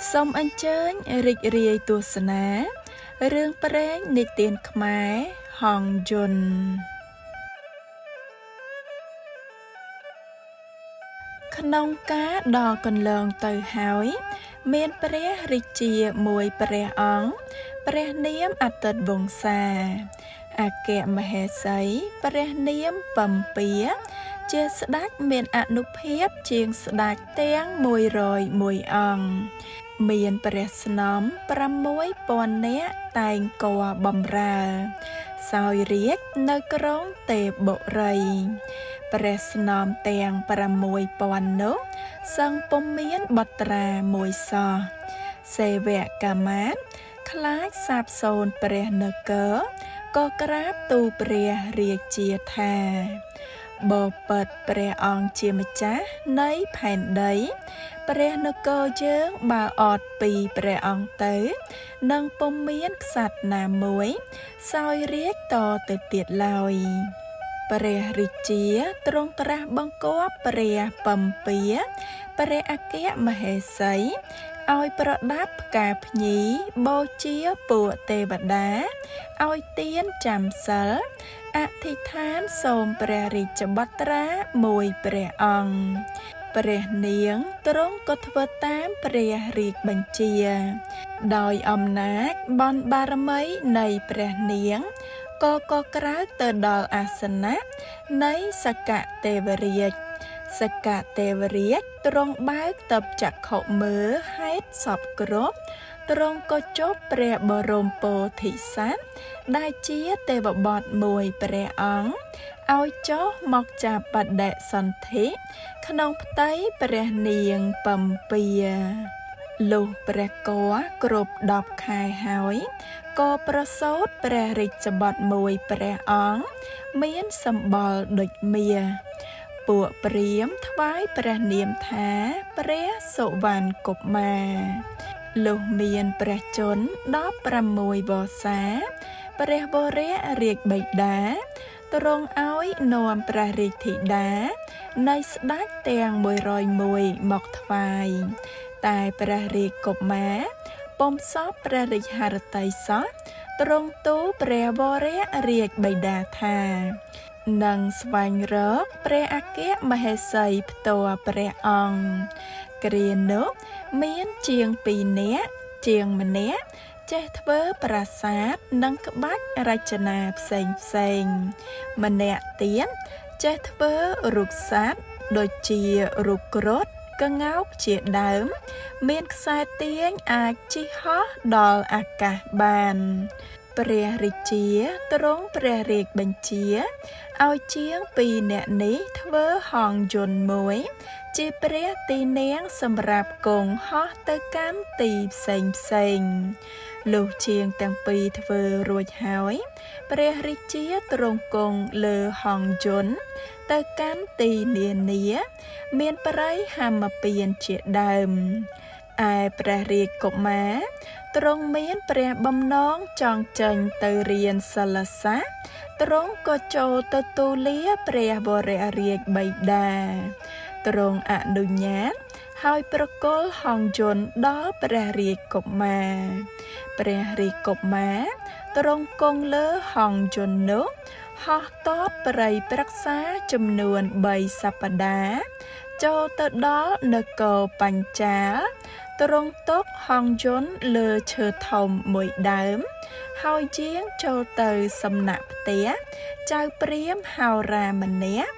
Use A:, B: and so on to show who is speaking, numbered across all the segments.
A: សូមអញ្ជើញរីករាយទស្សនារឿងព្រេងនិទានខ្មែរហង្សយន្តក្នុងការដល់កន្លងទៅហើយមានព្រះរាជាមួយព្រះអង្គព្រះនាមអាទិត្យវង្សាអគ្គមហេសីព្រះនាមពំពាជាស្ដេចមានអានុភាពជាងស្ដេចទាំង101អង្គមានព្រះស្នំ6000នាក់តែងគ័របម្រើសោយរាជ្យនៅក្រុងទេពបុរីព្រះស្នំទាំង6000នោះសឹងពុំមានបុត្រាមួយសោះសេវកាមាត្យខ្លាចសាបសូន្យព្រះនគរក៏ក្រាបទូលព្រះរាជាថាបបិទ្ធព្រះអង្គជាម្ចាស់នៃផែនដីព្រះនគរយើងបើអត់ពីព្រះអង្គទៅនឹងពុំមានក្សត្រណាមួយសោយរាជ្យតទៅទៀតឡើយព្រះរាជាទ្រង់ត្រាស់បង្គាប់ព្រះពំពាព្រះអគ្គមហេសីឲ្យប្រដាប់ផ្កាភ្ញីបូជាពួកទេវតាឲ្យទានចាំសិលអធិដ្ឋានសូមព្រះរាជបុត្រាមួយព្រះអង្គព្រះនាងទ្រង់ក៏ធ្វើតាមព្រះរាជបញ្ជាដោយអំណាចបន់បារមីនៃព្រះនាងក៏ក្រៅទៅដល់អាសនៈនៃសកទេវរាជសកទេវរាជទ្រង់បើកទិព្វចក្ខុមើលហេតុសពគ្រប់ទ្រង់ក៏ជប់ព្រះបរមពោធិសត្វដែលជាទេវបុត្រមួយព្រះអង្គឲ្យចុះមកចាប់បដិសន្ធិក្នុងផ្ទៃព្រះនាងពំពាលុះព្រះគភ៌គ្រប់10ខែហើយក៏ប្រសូតព្រះរាជបុត្រមួយព្រះអង្គមានសម្បុរដូចមាសពួកព្រាហ្មណ៍ថ្វាយព្រះនាមថាព្រះសុវណ្ណកុមារលុះមានព្រះជន្ម16វស្សាព្រះវររាជបិតាទ្រង់ឲ្យនាំព្រះរាជធីតានៃស្ដេចទាំង101មកថ្វាយតែព្រះរាជកុមារពុំសពព្រះរាជហឫទ័យសោះទ្រង់ទូលព្រះវររាជបិតាថានឹងស្វែងរកព្រះអគ្គមហេសីផ្ទាល់ព្រះអង្គគ្រានោះមានជាង2នាក់ជាងម្នាក់ចេះធ្វើប្រាសាទនិងក្បាច់រចនាផ្សេងម្នាក់ទៀតចេះធ្វើរូបសត្វដូចជារូបគ្រុឌក្ងោកជាដើមមានខ្សែទាញអាចជិះហោះដល់អាកាសបានព្រះរាជាទ្រង់ព្រះរាជបញ្ជាឲ្យជាង2នាក់នេះធ្វើហង្សយន្តមួយជាព្រះទីនាងសម្រាប់គង់ហោះទៅកាន់ទីផ្សេងលុះជាងទាំងពីរធ្វើរួចហើយព្រះរាជាទ្រង់គង់លើហង្សយន្តទៅកាន់ទីនានាមានបរិយហមពានជាដើមឯព្រះរាជកុមារទ្រង់មានព្រះបំណងចង់ចេញទៅរៀនសិលសាស្ត្រទ្រង់ក៏ចូលទៅទូលាព្រះវររាជបិតាទ្រង់អនុញ្ញាតហើយប្រគល់ហង្សយន្តដល់ព្រះរាជកុមារព្រះរាជកុមារទ្រង់គង់លើហង្សយន្តនោះហោះតបព្រៃព្រឹក្សាចំនួន3សប្តាហ៍ចូលទៅដល់នគរបញ្ចាលទ្រង់ទុកហង្សយន្តលើឈើធំមួយដើមហើយជាងចូលទៅសំណាក់ផ្ទះចៅព្រាហ្មណ៍ហោរាម្នាក់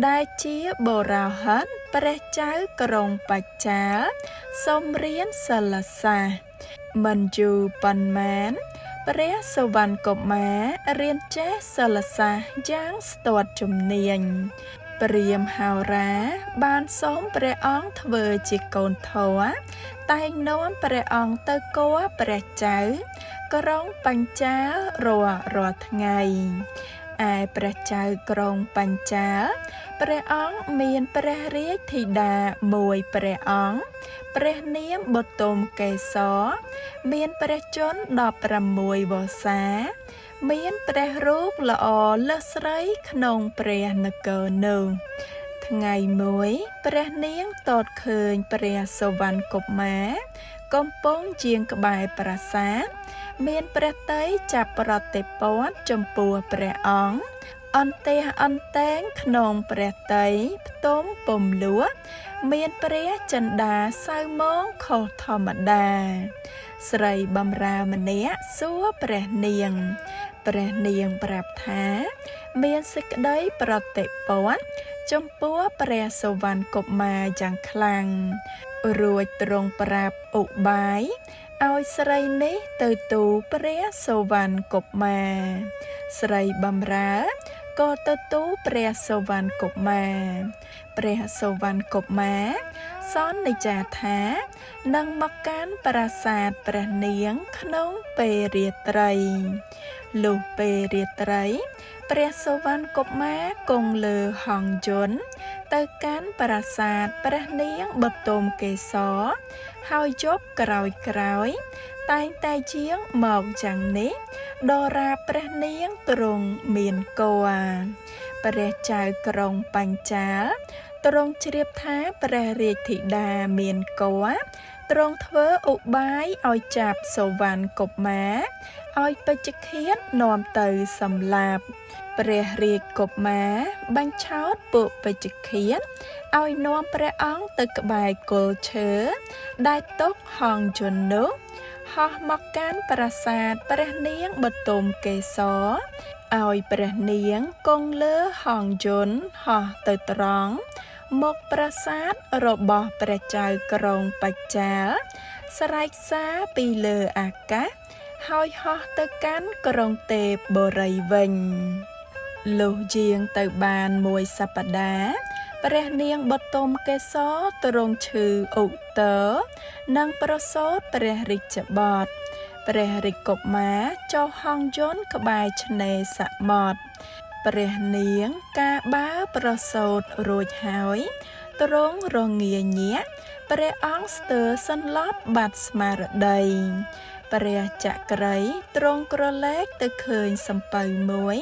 A: ដែលជាបរោហិតព្រះចៅក្រុងបច្ចាលសូមរៀនសិលសាស្ត្រមិនយូរប៉ុន្មានព្រះសុវណ្ណកុមាររៀនចេះសិលសាស្ត្រយ៉ាងស្ទាត់ជំនាញព្រាហ្មណ៍ហោរាបានសូមព្រះអង្គធ្វើជាកូនធម៌តែងនាំព្រះអង្គទៅគួរព្រះចៅក្រុងបញ្ចាលរាល់ថ្ងៃឯព្រះចៅក្រុងបញ្ចាលព្រះអង្គមានព្រះរាជធីតាមួយព្រះអង្គព្រះនាមបទុមកេសរមានព្រះជន្ម16វស្សាមានព្រះរូបល្អលើសស្រីក្នុងព្រះនគរនោះថ្ងៃមួយព្រះនាងទតឃើញព្រះសុវណ្ណកុមារ កំពុងជាងក្បែរប្រាសាទមានព្រះតីចាប់ប្រតិព័ទ្ធចំពោះព្រះអង្គអន្ទះអន្តែងក្នុងព្រះតីផ្ទុំពំលួមានព្រះចិន្តាសៅមងខុសធម្មតាស្រីបម្រើម្នាក់សួរព្រះនាងប្រាប់ថាមានសេចក្តីប្រតិព័ទ្ធចំពោះព្រះសុវណ្ណកុមារយ៉ាងខ្លាំងរួចទ្រង់ប្រាប់ឧបាយឲ្យស្រីនេះទៅទូលព្រះសុវណ្ណកុមារស្រីបម្រើក៏ទៅទូលព្រះសុវណ្ណកុមារព្រះសុវណ្ណកុមារសន្និដ្ឋានថានឹងមកកាន់ប្រាសាទព្រះនាងក្នុងពេលរាត្រីលុះពេលរាត្រីព្រះសុវណ្ណកុមារគង់លើហង្សយន្តទៅកាន់ប្រាសាទព្រះនាងបឋមកេសរហើយយប់ក្រោយតែងតែជាងមកយ៉ាងនេះដរាបព្រះនាងទ្រង់មានគភ៌ព្រះចៅក្រុងបញ្ចាលទ្រង់ជ្រាបថាព្រះរាជធីតាមានគភ៌ទ្រង់ធ្វើឧបាយឲ្យចាប់សុវណ្ណកុមារឲ្យពេជ្ឈឃាតនាំទៅសម្លាប់ព្រះរាជកុមារបញ្ឆោតពួកពេជ្ឈឃាតឲ្យនាំព្រះអង្គទៅក្បែរគល់ឈើដែលទុកហង្សយន្តនោះហោះមកកាន់ប្រាសាទព្រះនាងបឋមកេសរឲ្យព្រះនាងគង់លើហង្សយន្តហោះទៅត្រង់មកប្រាសាទរបស់ព្រះចៅក្រុងបញ្ចាលស្រែកសារពីលើអាកាសហើយហោះទៅកាន់ក្រុងទេពបុរីវិញលុះជាងទៅបានមួយសប្តាហ៍ព្រះនាងបឋមកេសរទ្រង់ឈឺឧទរនិងប្រសូតព្រះរាជបុត្រព្រះរាជកុមារចុះហង្សយន្តក្បែរឆ្នេរសមុទ្រព្រះនាងកាលបើប្រសូតរួចហើយទ្រង់រងាញាក់ព្រះអង្គស្ទើរសន្លប់បាត់ស្មារតីព្រះចក្រីទ្រង់ក្រឡេកទៅឃើញសំពៅមួយ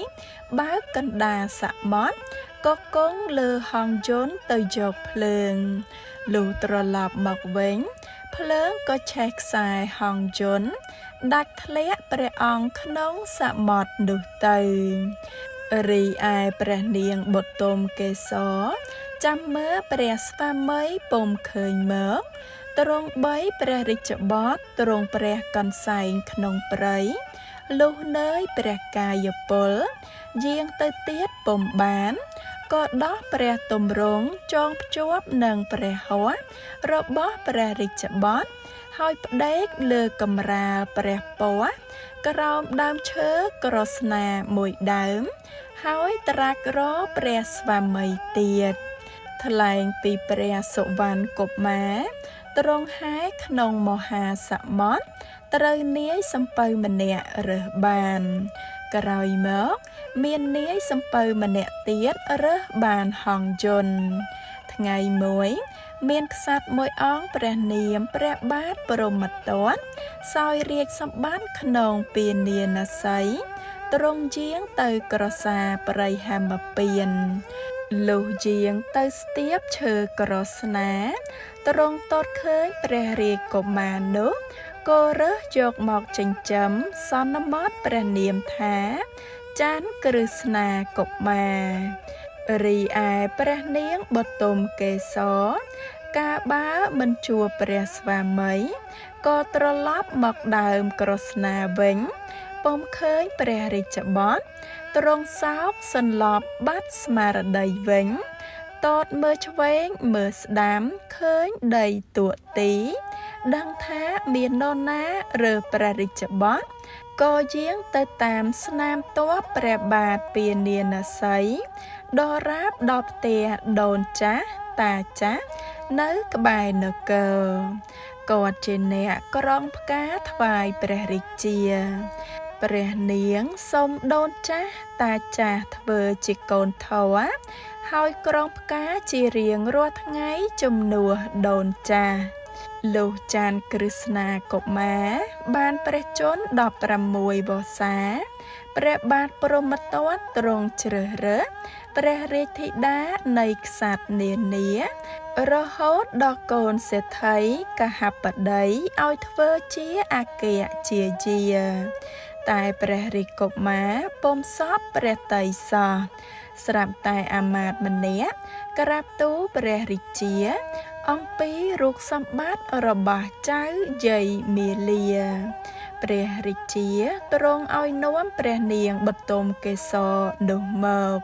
A: បើកកណ្ដាលសមុទ្រក៏គង់លើហង្សយន្តទៅយកភ្លើងលុះត្រឡប់មកវិញភ្លើងក៏ឆេះខ្សែហង្សយន្តដាច់ធ្លាក់ព្រះអង្គក្នុងសមុទ្រនោះទៅរីឯព្រះនាងបឋមកេសរចាំមើលព្រះស្វាមីពុំឃើញមកទ្រង់បីព្រះរាជបុត្រទ្រង់ព្រះកន្សែងក្នុងព្រៃលុះនើយព្រះកាយពលយាងទៅទៀតពុំបានក៏ដោះព្រះទម្រង់ចងភ្ជាប់នឹងព្រះហស្ថរបស់ព្រះរាជបុត្រហើយផ្ដេកលើកម្រាលព្រះពស្ត្រក្រោមដើមឈើក្រស្នាមួយដើមហើយត្រាច់រកព្រះស្វាមីទៀតថ្លែងពីព្រះសុវណ្ណកុមារទ្រង់ហែក្នុងមហាសមុទ្រត្រូវនាយសំពៅម្នាក់រើសបានក្រោយមកមាននាយសំពៅម្នាក់ទៀតរើសបានហង្សយន្តថ្ងៃមួយមានក្សត្រមួយអង្គព្រះនាមព្រះបាទបរមទត្តសោយរាជសម្បត្តិក្នុងពានាណាសីទ្រង់យាងទៅក្រសាព្រៃហមពៀនលុះយាងទៅស្ទាបឈើក្រស្នាទ្រង់ទតឃើញព្រះរាជកុមារនោះក៏រើសយកមកចិញ្ចឹមសន្មតព្រះនាមថាចានក្រឹស្នាកុមាររីឯព្រះនាងបឋមកេសរកាលបើមិនជួបព្រះស្វាមីក៏ត្រឡប់មកដើមក្រស្នាវិញពុំឃើញព្រះរាជបុត្រទ្រង់សោកសន្លប់បាត់ស្មារតីវិញតតមើលឆ្វេងមើលស្ដាំឃើញដីទួទីដឹងថាមាននរណារើព្រះរាជបុត្រក៏យាងទៅតាមស្នាមទ័ពព្រះបាទពានាណាសីដរាបដល់ផ្ទះដូនចាស់តាចាស់នៅក្បែរនគរគាត់ជាអ្នកក្រងផ្កាថ្វាយព្រះរាជាព្រះនាងសូមដូនចាស់តាចាស់ធ្វើជាកូនធម៌ហើយក្រងផ្កាជារៀងរាល់ថ្ងៃជំនួសដូនចាស់ លោកចានគ្រឹស្ណាកុមារបានព្រះជន្ម16វស្សាព្រះបាទព្រហ្មទត្តទ្រង់ជ្រើសរើសព្រះរាជធីតានៃក្សត្រនានារហូតដល់កូនសេដ្ឋីកហបតីឲ្យធ្វើជាអគ្គជាយាតែព្រះរាជកុមារពុំសពព្រះតីសោះស្រាប់តែអាមាត្យម្នាក់ក្រាបទូលព្រះរាជាអំពីរូបសម្បត្តិរបស់ចៅយាយមាលាព្រះរាជាទ្រង់ឲ្យនាំព្រះនាងបទុមកេសរនោះមក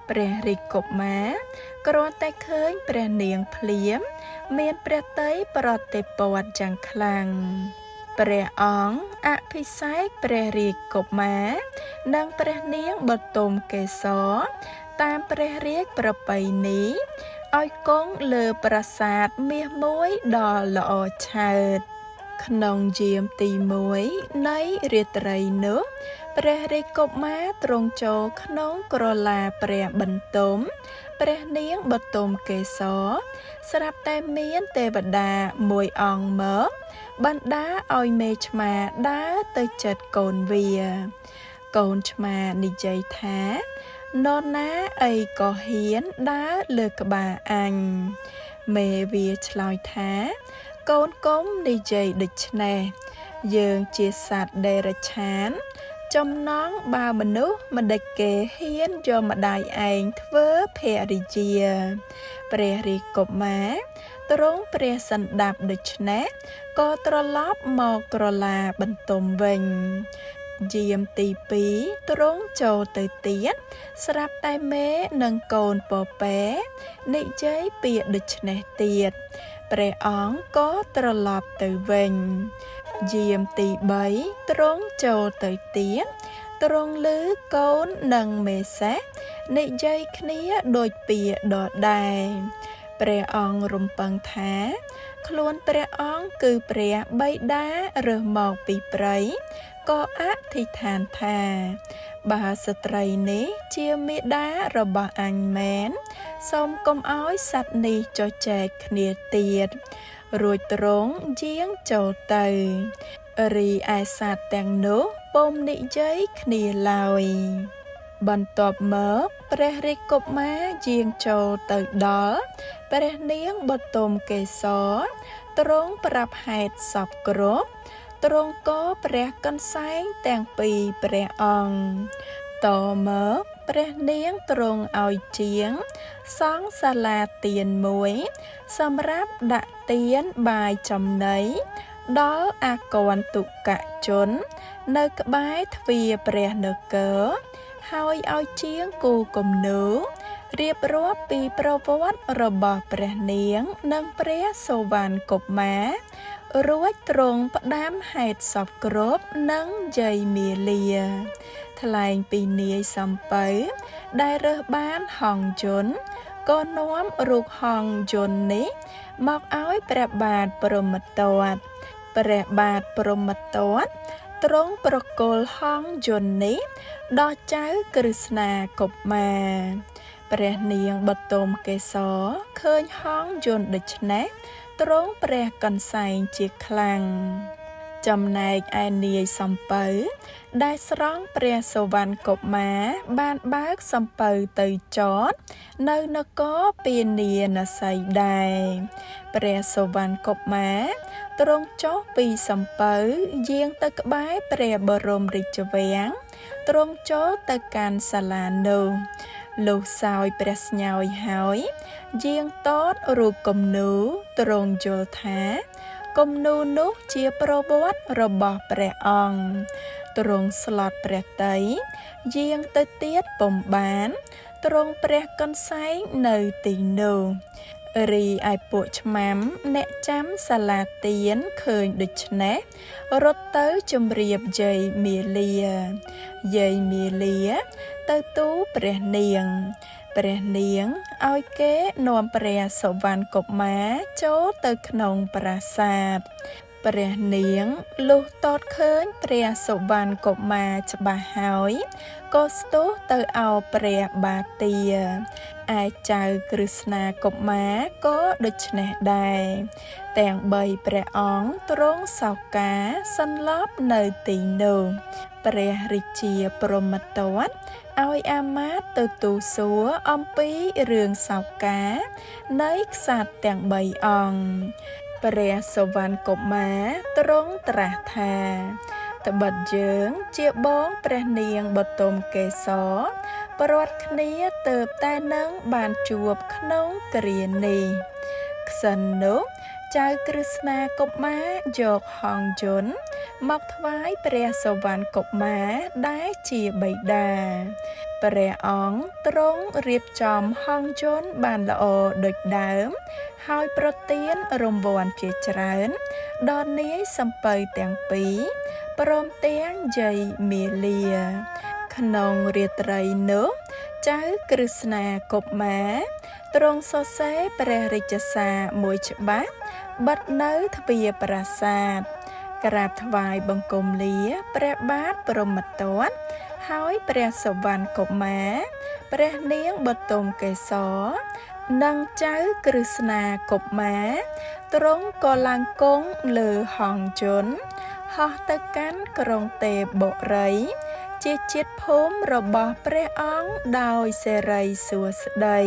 A: ព្រះរាជកុមារគ្រាន់តែឃើញព្រះនាងភ្លាមមានព្រះតីប្រតិព័ទ្ធយ៉ាងខ្លាំងព្រះអង្គអភិសេកព្រះរាជកុមារនិងព្រះនាងបទុមកេសរតាមព្រះរាជប្រពៃណីឲ្យគង់លើប្រាសាទមាសមួយដ៏ល្អឆើតក្នុងយាមទី1នៃរាត្រីនោះព្រះរាជកុមារទ្រង់ចូលក្នុងក្រឡាព្រះបន្ទំព្រះនាងបទុមកេសរស្រាប់តែមានទេវតាមួយអង្គមកបណ្ដាឲ្យមេឆ្មាដើរទៅជិតកូនវាកូនឆ្មានិយាយថានរណាអីក៏ហ៊ានដើរលើក្បាលអញមេវាឆ្លើយថាកូនគុំនិយាយដូច្នេះយើងជាសត្វដេរឆានចំណងបើមនុស្សម្ដេចគេហ៊ានយកម្ដាយឯងធ្វើភរិយាព្រះរាជកុមារទ្រង់ព្រះសន្តាប់ដូច្នេះក៏ត្រឡប់មកក្រឡាបន្ទំវិញយាមទី2ទ្រង់ចូលទៅទៀតស្រាប់តែមេនិងកូនពពែនិយាយពាក្យដូច្នេះទៀតព្រះអង្គក៏ត្រឡប់ទៅវិញយាមទី3ទ្រង់ចូលទៅទៀតទ្រង់ឮកូននិងមេសេះនិយាយគ្នាដូចពាក្យដដែលព្រះអង្គរំពឹងថាខ្លួនព្រះអង្គគឺព្រះបិតារើសមកពីព្រៃក៏អធិដ្ឋានថាបើស្ត្រីនេះជាមាតារបស់អញមែនសូមកុំឲ្យសត្វនេះចុះចែកគ្នាទៀតរួចទ្រង់យាងចូលទៅរីឯសត្វទាំងនោះពុំនិយាយគ្នាឡើយបន្ទាប់មកព្រះរាជកុមារយាងចូលទៅដល់ព្រះនាងបទុមកេសរទ្រង់ប្រាប់ហេតុសពគ្រប់ទ្រង់ក៏ព្រះកន្សែងទាំងពីរព្រះអង្គតមកព្រះនាងទ្រង់ឲ្យជាងសង់សាលាទានមួយសម្រាប់ដាក់ទានបាយចំណីដល់អាគន្តុកជននៅក្បែរទ្វារព្រះនគរហើយឲ្យជាងគូគំនូរៀបរាប់ពីប្រវត្តិរបស់ព្រះនាងនិងព្រះសូវណ្ណកុមាររួចទ្រង់ផ្ដាំហេតុសពគ្រប់និងយាយមាលាថ្លែងពីនាយសំពៅដែលរើសបានហង្សយន្តក៏នាំរូបហង្សយន្តនេះមកឲ្យព្រះបាទព្រហ្មទត្តព្រះបាទព្រហ្មទត្តទ្រង់ប្រគល់ហង្សយន្តនេះដល់ចៅក្រឹស្ណាកុមារព្រះនាងបទុមកេសរឃើញហង្សយន្តដូច្នេះទ្រង់ព្រះកន្សែងជាខ្លាំងចំណែកឯនាយសំពៅដែលស្រង់ព្រះសូវណ្ណកុមារបានបើកសំពៅទៅចតនៅនគរពានាណសីដែរព្រះសូវណ្ណកុមារទ្រង់ចុះពីសំពៅយាងទៅក្បែរព្រះបរមរាជវាំងទ្រង់ចូលទៅកាន់សាលានោះលុះសោយព្រះស្ញោយហើយយាងតតរូបគំនូទ្រង់យល់ថាគំនូនោះជាប្រវត្តិរបស់ព្រះអង្គទ្រង់ស្លត់ព្រះតីយាងទៅទៀតពុំបានទ្រង់ព្រះកន្សែងនៅទីនោះរីឯពួកឆ្មាំអ្នកចាំសាលាទានឃើញដូច្នេះរត់ទៅជម្រាបយាយមាលាយាយមាលាទៅទូលព្រះនាងឲ្យគេនាំព្រះសុវណ្ណកុមារចូលទៅក្នុងប្រាសាទ ព្រះនាងលុះតតឃើញព្រះសុវណ្ណកុមារច្បាស់ហើយក៏ស្ទុះទៅអោបព្រះបាទទាឯចៅក្រឹស្នាកុមារក៏ដូច្នេះដែរទាំង3ព្រះអង្គទ្រង់សោកាសន្លប់នៅទីនោះព្រះរាជាព្រហ្មទត្តឲ្យអាមាត្យទៅទូលសួរអំពីរឿងសោកានៃក្សត្រទាំង3អង្គព្រះសុវណ្ណកុមារទ្រង់ត្រាស់ថាត្បិតយើងជាបងព្រះនាងបទុមកេសរប្រត់គ្នាទើបតែនឹងបានជួបក្នុងគ្រានេះក្សិណនោះចៅក្រឹស្នាកុមារយកហង្សយន្តមកថ្វាយព្រះសុវណ្ណកុមារដែលជាបិតាព្រះអង្គទ្រង់រៀបចំហង្សយន្តបានល្អដូចដើមហើយប្រទានរង្វាន់ជាច្រើនដល់នាយសំពៅទាំងពីរព្រមទាំងយាយមាលាក្នុងរាត្រីនោះចៅក្រឹស្នាកុមារទ្រង់សរសេរព្រះរាជសារមួយច្បាប់បិទនៅទ្វារប្រាសាទក្រាបថ្វាយបង្គំលាព្រះបាទព្រហ្មទត្តហើយព្រះសុវណ្ណកុមារព្រះនាងបទុមកេសរនិងចៅក្រឹស្នាកុមារទ្រង់ក៏ឡើងគង់លើហង្សយន្តហោះទៅកាន់ក្រុងទេពបុរីជាជាតិភូមិរបស់ព្រះអង្គដោយសិរីសួស្តី